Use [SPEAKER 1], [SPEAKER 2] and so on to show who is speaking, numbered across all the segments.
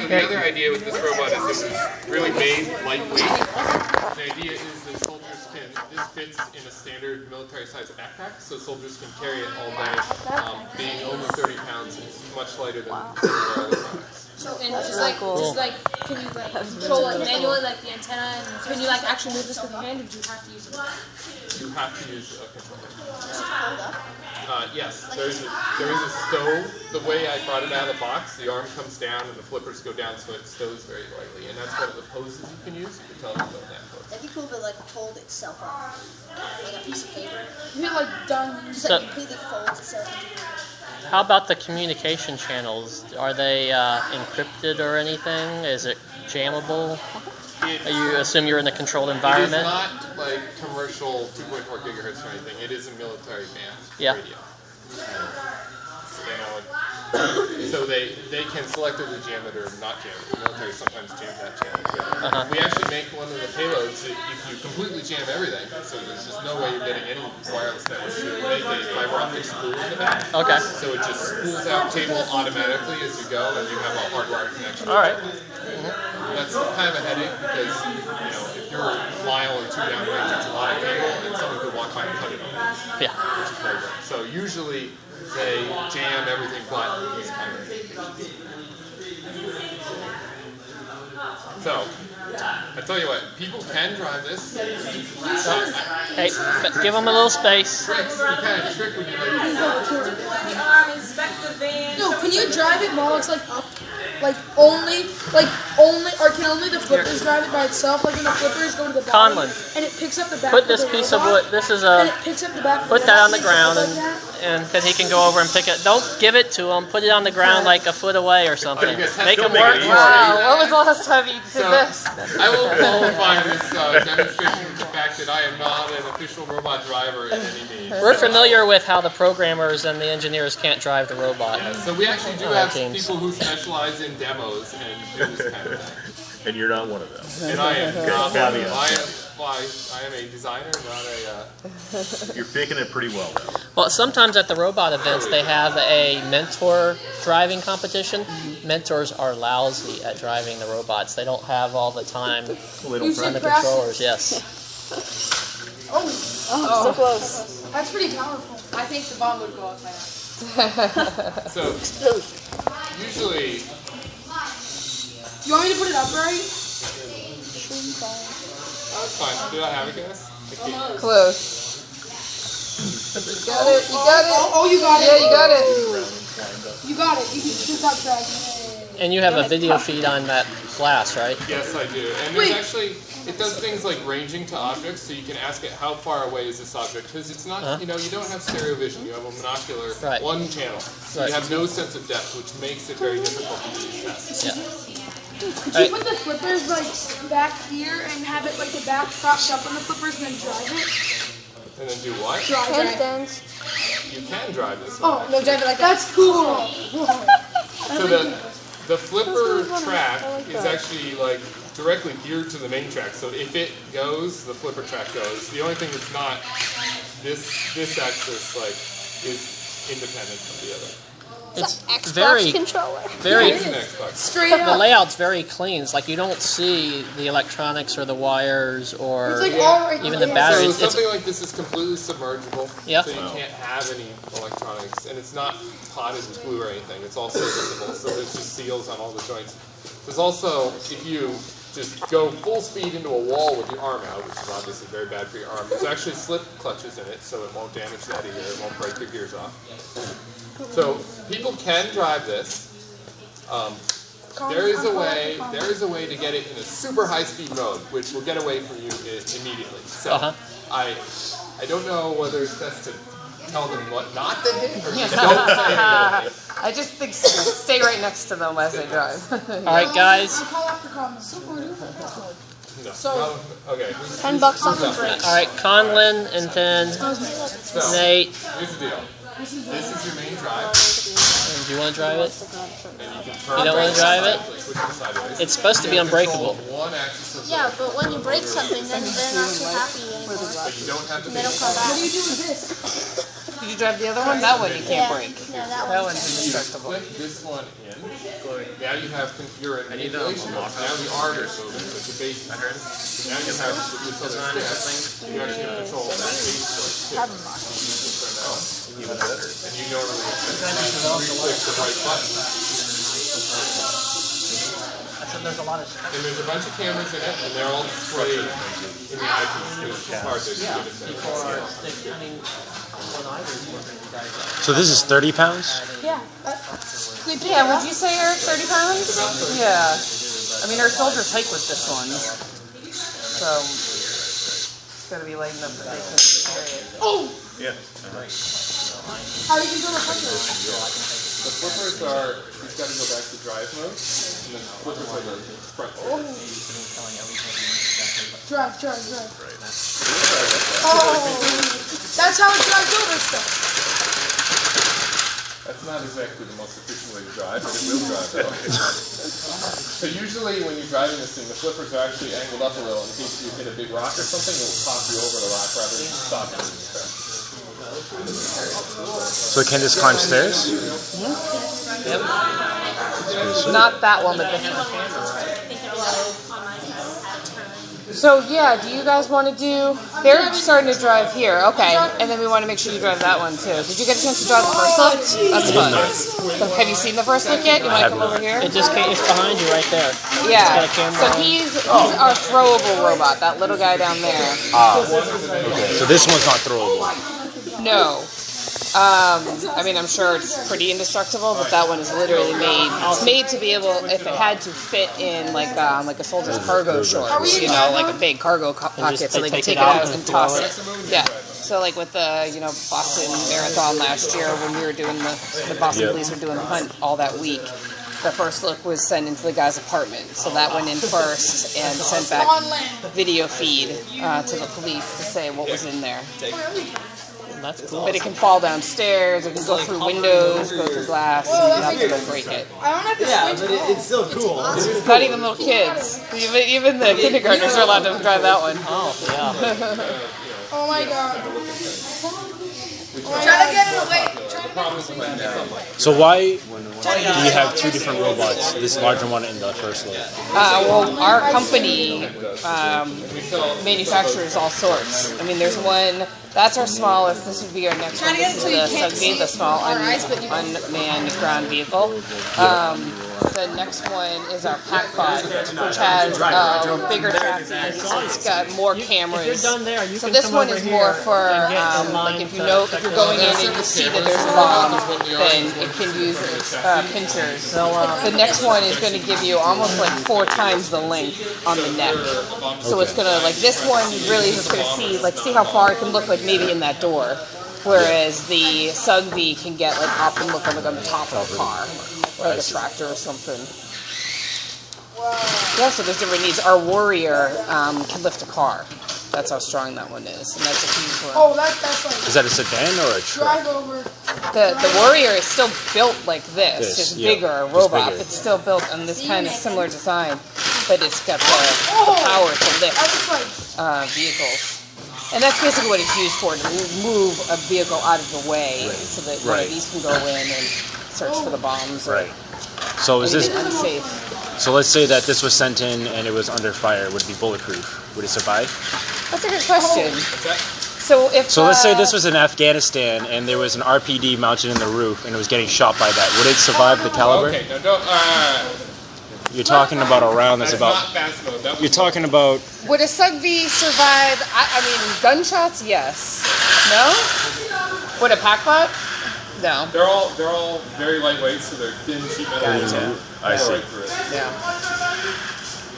[SPEAKER 1] So the other idea with this robot is it was really made lightweight. The idea is that soldiers can, this fits in a standard military-sized backpack, so soldiers can carry it all day. Being only 30 pounds, it's much lighter than some of our other products.
[SPEAKER 2] So, and just like, can you like control it manually, like the antenna, and can you like actually move this with your hand, or do you have to use it?
[SPEAKER 1] You have to use a controller. Yes, there is a stow. The way I brought it out of the box, the arm comes down and the flippers go down, so it stows very lightly, and that's one of the poses you can use. You can tell them about that pose.
[SPEAKER 3] That'd be cool to like fold itself up, like a piece of paper.
[SPEAKER 2] You're like done.
[SPEAKER 3] Just like completely folds itself.
[SPEAKER 4] How about the communication channels? Are they encrypted or anything? Is it jammable? You assume you're in a controlled environment?
[SPEAKER 1] It is not like commercial 2.4 gigahertz or anything. It is a military band radio. So they can selectively jam it or not jam it. The military sometimes jam that channel. We actually make one of the payloads that if you completely jam everything, so there's just no way you're getting any wireless network, so we make a fiber optic spool in the back.
[SPEAKER 4] Okay.
[SPEAKER 1] So it just spools out cable automatically as you go, and you have a hardwired connection.
[SPEAKER 4] All right.
[SPEAKER 1] That's kind of a headache because, you know, if you're a mile or two downrange, it's a lot of cable, and someone could walk by and cut it off.
[SPEAKER 4] Yeah.
[SPEAKER 1] Which is very good. So usually they jam everything flat in these kind of applications. So, I tell you what, people can drive this.
[SPEAKER 4] Hey, give them a little space.
[SPEAKER 1] Tricks, you can trick when you're
[SPEAKER 2] Inspect the van.
[SPEAKER 5] No, can you drive it while it's like up? Like only, or can only the flippers drive it by itself? Like when the flippers go to the bottom,
[SPEAKER 4] Conlon,
[SPEAKER 5] and it picks up the back.
[SPEAKER 4] put this piece of wood, this is
[SPEAKER 5] and
[SPEAKER 4] a,
[SPEAKER 5] it picks up the back.
[SPEAKER 4] put that on the ground and then he can go over and pick it. Don't give it to him, put it on the ground like a foot away or something. Make him work.
[SPEAKER 6] Wow, when was the last time you did this?
[SPEAKER 1] I will qualify this demonstration with the fact that I am not an official robot driver in any means.
[SPEAKER 4] We're familiar with how the programmers and the engineers can't drive the robot.
[SPEAKER 1] Yeah, so we actually do have people who specialize in demos and do this kind of thing.
[SPEAKER 7] And you're not one of them.
[SPEAKER 1] And I am not one of them. I am a designer, not a...
[SPEAKER 7] You're faking it pretty well, though.
[SPEAKER 4] Well, sometimes at the robot events they have a mentor driving competition. Mentors are lousy at driving the robots. They don't have all the time to run the controllers. Yes.
[SPEAKER 5] Oh,
[SPEAKER 6] so close.
[SPEAKER 5] That's pretty powerful.
[SPEAKER 2] I think the bomb would go off by now.
[SPEAKER 1] So, usually...
[SPEAKER 5] You want me to put it up right?
[SPEAKER 1] Oh, it's fine. Do I have it, guys?
[SPEAKER 6] Close. You got it, you got it.
[SPEAKER 5] Oh, you got it.
[SPEAKER 6] Yeah, you got it.
[SPEAKER 5] You got it. You can just stop tracking.
[SPEAKER 4] And you have a video feed on that glass, right?
[SPEAKER 1] Yes, I do. And there's actually, it does things like ranging to objects, so you can ask it how far away is this object, because it's not, you know, you don't have stereo vision, you have a monocular, one channel. So you have no sense of depth, which makes it very difficult to do these tests.
[SPEAKER 4] Yeah.
[SPEAKER 5] Could you put the flippers like back here and have it like the back propped up on the flippers and then drive it?
[SPEAKER 1] And then do what?
[SPEAKER 6] Handstands.
[SPEAKER 1] You can drive this
[SPEAKER 5] one. Oh, no, drive it like that. That's cool.
[SPEAKER 1] So the flipper track is actually like directly geared to the main track. So if it goes, the flipper track goes. The only thing that's not, this axis like is independent of the other.
[SPEAKER 4] It's
[SPEAKER 6] Xbox
[SPEAKER 4] very
[SPEAKER 6] controller.
[SPEAKER 4] Very
[SPEAKER 5] straight up.
[SPEAKER 4] The layout's very clean. It's like you don't see the electronics or the wires or
[SPEAKER 5] like
[SPEAKER 4] even the batteries.
[SPEAKER 1] So something like this is completely submergible.
[SPEAKER 4] Yeah.
[SPEAKER 1] So you can't have any electronics, and it's not potted with glue or anything. It's all serviceable. So there's just seals on all the joints. There's also, if you just go full speed into a wall with your arm out, which is obviously very bad for your arm, there's actually slip clutches in it, so it won't damage that either. It won't break your gears off. So people can drive this. There is a way to get it in a super high-speed mode, which will get away from you immediately. So I don't know whether it's best to tell them what not to hit or just don't say anything.
[SPEAKER 6] I just think stay right next to them as they drive.
[SPEAKER 4] All right, guys.
[SPEAKER 1] No. Okay.
[SPEAKER 6] $10 on the brakes.
[SPEAKER 4] All right, Conlon and then Nate.
[SPEAKER 1] Here's the deal. This is your main drive.
[SPEAKER 4] And do you want to drive it?
[SPEAKER 1] And you
[SPEAKER 4] don't want to drive it? It's supposed to be unbreakable.
[SPEAKER 3] Yeah, but when you break something, then they're not too happy anymore.
[SPEAKER 1] But you don't have to
[SPEAKER 3] They don't come back.
[SPEAKER 5] What do you do with this?
[SPEAKER 6] Did you drive the other one? That one you can't break.
[SPEAKER 3] No, that
[SPEAKER 6] That
[SPEAKER 3] one's
[SPEAKER 6] one's indestructible.
[SPEAKER 1] Click this one in. now you have your manipulation mode. Now the arm is moving, but the base is moving. So now you have this other stick. You actually control that base stick. And you normally click the right button.
[SPEAKER 4] There's a lot of
[SPEAKER 1] And there's a bunch of cameras in it, and they're all displayed in the eyepiece. It's hard to get it.
[SPEAKER 8] So this is 30 pounds?
[SPEAKER 6] Yeah. Yeah, would you say, Eric, 30 pounds? Yeah. I mean, our soldiers hike with this one. So, it's got to be light enough that they can carry it.
[SPEAKER 5] Oh!
[SPEAKER 7] Yeah.
[SPEAKER 5] How do you do the flippers?
[SPEAKER 1] The flippers are, you've got to go back to drive mode, and then flippers are the front.
[SPEAKER 5] Drive. Oh! That's how it drives over stuff.
[SPEAKER 1] That's not exactly the most efficient way to drive, but it will drive though. So usually when you're driving this thing, the flippers are actually angled up a little in case you hit a big rock or something, it will pop you over the rock rather than stop you in the step.
[SPEAKER 8] So can this climb stairs?
[SPEAKER 4] Yep.
[SPEAKER 6] Not that one, but this one. So, yeah, do you guys want to do... They're starting to drive here. Okay. And then we want to make sure you drive that one, too. Did you get a chance to drive the first look? That's fun. Have you seen the first look yet? You want to come over here?
[SPEAKER 4] It just came, it's behind you right there.
[SPEAKER 6] Yeah.
[SPEAKER 4] It's got a camera
[SPEAKER 6] So
[SPEAKER 4] on.
[SPEAKER 6] he's our throwable robot, that little guy down there.
[SPEAKER 8] Okay. So this one's not throwable.
[SPEAKER 6] No. I mean, I'm sure it's pretty indestructible, but that one is literally made. It's made to be able, if it had to fit in like a soldier's cargo shorts, you know, like a big cargo pocket, so they can take it out and toss it. Yeah. So like with the Boston Marathon last year when we were doing the Boston Police were doing the hunt all that week. The first look was sent into the guy's apartment, so that went in first and sent back video feed to the police to say what was in there.
[SPEAKER 4] That's cool.
[SPEAKER 6] But it can fall downstairs, it can go through windows, go through glass, and you have to break it.
[SPEAKER 5] I don't have to switch.
[SPEAKER 9] But it's still cool.
[SPEAKER 6] Not even little kids. Even the kindergartners are allowed to drive that one.
[SPEAKER 4] Oh, yeah.
[SPEAKER 5] Oh my god. Try to get it away.
[SPEAKER 8] So why do you have two different robots, this larger one and the first one?
[SPEAKER 6] Well, our company manufactures all sorts. I mean, there's one, that's our smallest, this would be our next one. This is the Sugby, the small unmanned ground vehicle. The next one is our Packbot, which has a bigger chassis. It's got more cameras. So this one is more for like if you're going in and you see that there's a bomb, then it can use pinchers. The next one is going to give you almost like 4 times the length on the neck. So it's going to, like this one really is just going to see how far it can look like maybe in that door. Whereas the Sugby can get like up and look like on the top of a car. Or like a tractor or something. Yeah, so there's different needs. Our Warrior can lift a car. That's how strong that one is. And that's a huge one.
[SPEAKER 5] Oh, that's like...
[SPEAKER 8] Is that a sedan or a truck?
[SPEAKER 5] Drive over.
[SPEAKER 6] The Warrior is still built like this. Just bigger, robot.
[SPEAKER 8] bigger.
[SPEAKER 6] It's still built on this kind of similar design. But it's got the power to lift vehicles. And that's basically what it's used for, to move a vehicle out of the way so that one of these can go in and search for the bombs. Or
[SPEAKER 8] So is this
[SPEAKER 6] unsafe?
[SPEAKER 8] So let's say that this was sent in and it was under fire. Would it be bulletproof? Would it survive?
[SPEAKER 6] That's a good question. So if
[SPEAKER 8] let's say this was in Afghanistan and there was an RPD mounted in the roof and it was getting shot by that. Would it survive the caliber?
[SPEAKER 1] Okay, no, don't.
[SPEAKER 8] You're talking about a round that's about.
[SPEAKER 1] Not fast mode.
[SPEAKER 8] You're talking about.
[SPEAKER 6] Would a Sugby survive? I mean, gunshots, yes. No? Would a Packbot? No.
[SPEAKER 1] They're all very lightweight, so they're thin sheet metal.
[SPEAKER 8] I see.
[SPEAKER 6] Yeah.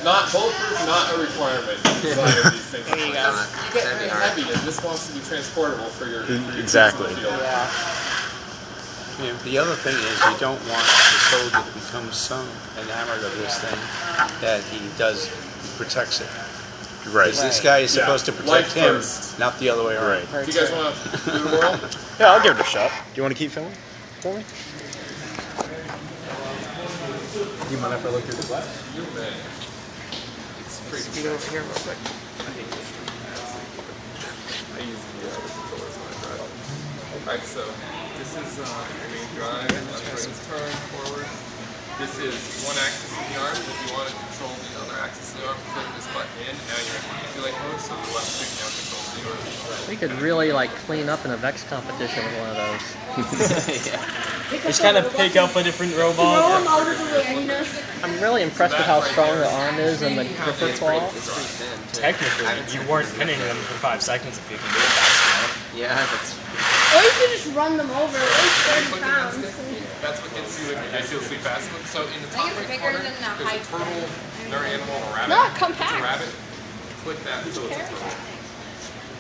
[SPEAKER 1] Not bulletproof, not a requirement. These things.
[SPEAKER 6] There you go.
[SPEAKER 1] They're heavy, and this wants to be transportable for your.
[SPEAKER 8] Exactly.
[SPEAKER 6] Yeah.
[SPEAKER 9] Yeah, the other thing is you don't want the soldier to become so enamored of this thing that he protects it.
[SPEAKER 8] Right.
[SPEAKER 9] Because this guy is supposed to protect him, not the other way around.
[SPEAKER 1] Do you guys want to do the roll?
[SPEAKER 8] Yeah, I'll give it a shot. Do you want to keep filming for me?
[SPEAKER 9] You mind if I look through the glass?
[SPEAKER 1] You may. It's pretty
[SPEAKER 6] Get over here real quick.
[SPEAKER 1] I use the controllers when I drive. Alright, so this is your main drive. Left, right is turn, forward. this is one axis of the arm. If you want to control the other axis of the arm, click this button in, and now you're in manipulate mode, so the left stick now controls the arm.
[SPEAKER 4] We could really like clean up in a Vex competition with one of those.
[SPEAKER 10] Yeah. Just kind of pick up a different robot.
[SPEAKER 4] I'm really impressed with how strong the arm is and the gripper claw.
[SPEAKER 10] Technically, you weren't pinning them for 5 seconds if you can do it fast enough.
[SPEAKER 3] Yeah, that's.
[SPEAKER 5] Or you could just run them over. It's 30 pounds.
[SPEAKER 1] That's what gets you in ridiculously fast one. So in the top right corner, there's a turtle, another animal, a rabbit.
[SPEAKER 5] Not compact.
[SPEAKER 1] It's a rabbit. Click that until it's a turtle.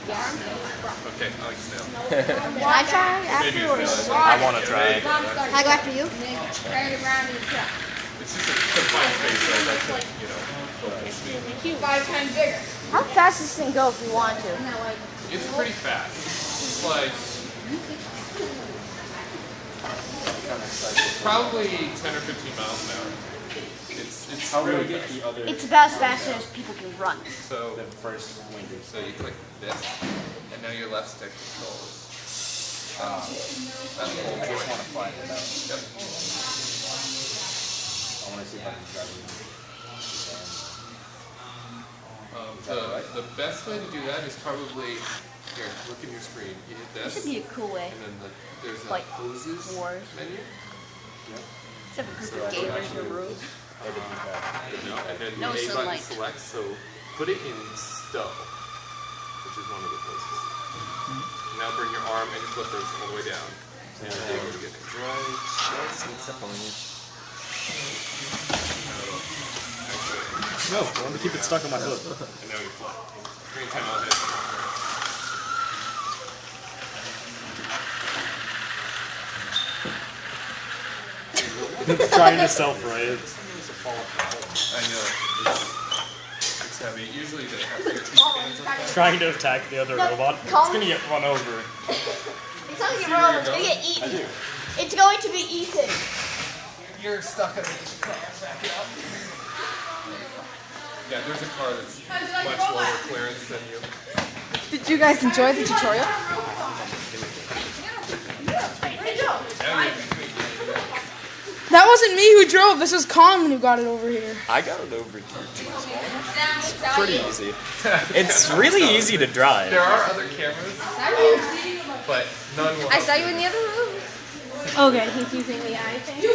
[SPEAKER 1] Okay, I like snail.
[SPEAKER 3] Can I try
[SPEAKER 1] Maybe
[SPEAKER 3] after?
[SPEAKER 1] it's
[SPEAKER 10] I want to try it.
[SPEAKER 3] Can I go after you?
[SPEAKER 1] It's just a confined space, so I like to, you know, go full speed.
[SPEAKER 5] 5 times bigger.
[SPEAKER 3] How fast does this thing go if you want to?
[SPEAKER 1] It's pretty fast. It's like probably 10 or 15 miles an hour. It's really fast.
[SPEAKER 3] It's about as fast as people can run.
[SPEAKER 1] So so you click this, and now your left stick controls. That's the whole joint. I want to find it out. Yep.
[SPEAKER 8] I want to see if I can grab it.
[SPEAKER 1] The best way to do that is probably here. Look at your screen. You hit this.
[SPEAKER 3] This would be a cool way.
[SPEAKER 1] And then there's a
[SPEAKER 3] Like
[SPEAKER 1] hoses
[SPEAKER 3] wars.
[SPEAKER 1] menu.
[SPEAKER 3] Let's have a group of gamers in a room.
[SPEAKER 1] And then
[SPEAKER 3] No
[SPEAKER 1] the A button
[SPEAKER 3] sunlight.
[SPEAKER 1] selects, so put it in stow, which is one of the places. Now bring your arm and your flippers all the way down. And you're able to get it.
[SPEAKER 8] No, I want to keep it stuck on my hook.
[SPEAKER 1] And now you're flat. Green time on it.
[SPEAKER 8] It's trying to self-right.
[SPEAKER 1] I know. It's heavy. Usually they have their two spans on that.
[SPEAKER 8] Trying to attack the other robot. It's gonna get run over.
[SPEAKER 3] It's not going to get run over. It's going to get eaten. It's going to be eaten.
[SPEAKER 1] You're stuck on the car. Back it up. Yeah, there's a car that's much lower clearance than you.
[SPEAKER 5] Did you guys enjoy the tutorial?
[SPEAKER 1] Now you're
[SPEAKER 5] That wasn't me who drove. This was Colin who got it over here.
[SPEAKER 10] I got it over here too. It's pretty easy. It's really easy to drive.
[SPEAKER 1] There are other cameras, but none will.
[SPEAKER 2] I saw you in the other room.
[SPEAKER 3] Okay, he's using the eye thing.
[SPEAKER 10] So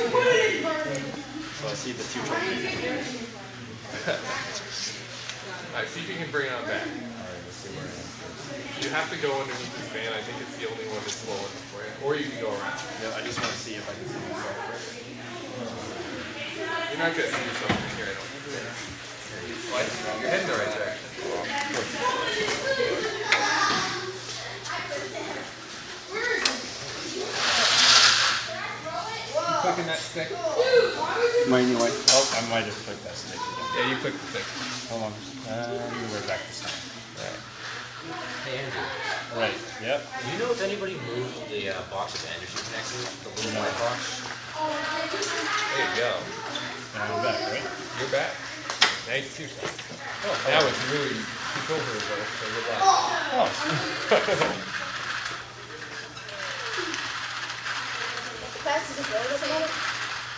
[SPEAKER 10] I see the tutorial.
[SPEAKER 1] Alright, see if you can bring it on back. You have to go underneath this van. I think it's the only one that's low enough for you. Or you can go around.
[SPEAKER 8] Yeah, I just want to see if I can see myself.
[SPEAKER 1] You're not going to see yourself from here, I don't think. Well, you're heading the right direction. You clicking that stick?
[SPEAKER 8] Manually. Oh, I might have clicked that stick again.
[SPEAKER 1] Yeah, you clicked the stick.
[SPEAKER 8] Hold on. We're back this time.
[SPEAKER 1] Right.
[SPEAKER 11] Hey Andrew,
[SPEAKER 8] Right. Yep.
[SPEAKER 11] do you know if anybody moved the box of energy connector, the little white box?
[SPEAKER 1] There you go.
[SPEAKER 8] Now we're back, right?
[SPEAKER 1] You're back. Now you can see yourself. Now it's really control her though, so good luck.
[SPEAKER 8] Oh.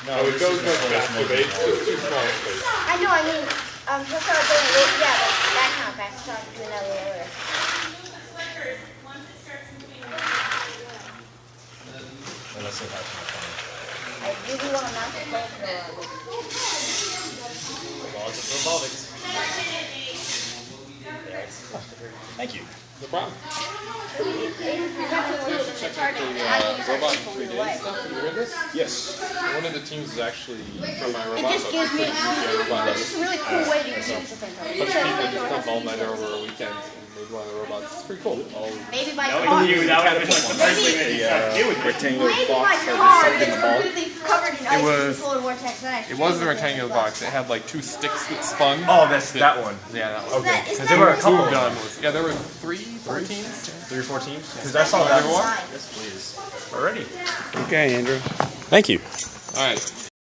[SPEAKER 1] No, it goes much faster, but it's just too small a space.
[SPEAKER 3] I know, I mean, he'll start doing it. Yeah, that kind of fast. He'll start doing that a little later.
[SPEAKER 8] Unless it has my phone.
[SPEAKER 3] I really want to mount the flamethrower.
[SPEAKER 8] Laws of robotics. Thank you.
[SPEAKER 1] No problem.
[SPEAKER 3] Robot
[SPEAKER 1] You heard this?
[SPEAKER 8] Yes.
[SPEAKER 1] One of the teams is actually from my
[SPEAKER 3] It
[SPEAKER 1] robot.
[SPEAKER 3] just gives me, it's just a really cool way to use the
[SPEAKER 1] A bunch of
[SPEAKER 3] flamethrower.
[SPEAKER 1] people just come all night over a weekend and made one of the robots. It's pretty cool.
[SPEAKER 3] Maybe my
[SPEAKER 8] That
[SPEAKER 3] car.
[SPEAKER 8] would be like the first thing that you would rectangular
[SPEAKER 3] Maybe my
[SPEAKER 8] box that
[SPEAKER 3] car
[SPEAKER 8] is
[SPEAKER 3] is
[SPEAKER 8] in the ball.
[SPEAKER 3] completely covered in ice.
[SPEAKER 1] was-
[SPEAKER 3] It's full of vortex ice.
[SPEAKER 1] It wasn't a rectangular box. It had like two sticks that spun.
[SPEAKER 10] Oh, that's that one.
[SPEAKER 1] Yeah, that one.
[SPEAKER 3] Okay.
[SPEAKER 10] Because there were a couple of
[SPEAKER 1] Done
[SPEAKER 10] them.
[SPEAKER 1] was, yeah, there were four teams.
[SPEAKER 8] 3 or 4 teams?
[SPEAKER 10] Because I saw that one.
[SPEAKER 3] Inside.
[SPEAKER 8] Yes, please.
[SPEAKER 10] Already.
[SPEAKER 8] Okay, Andrew. Thank you.
[SPEAKER 1] All right.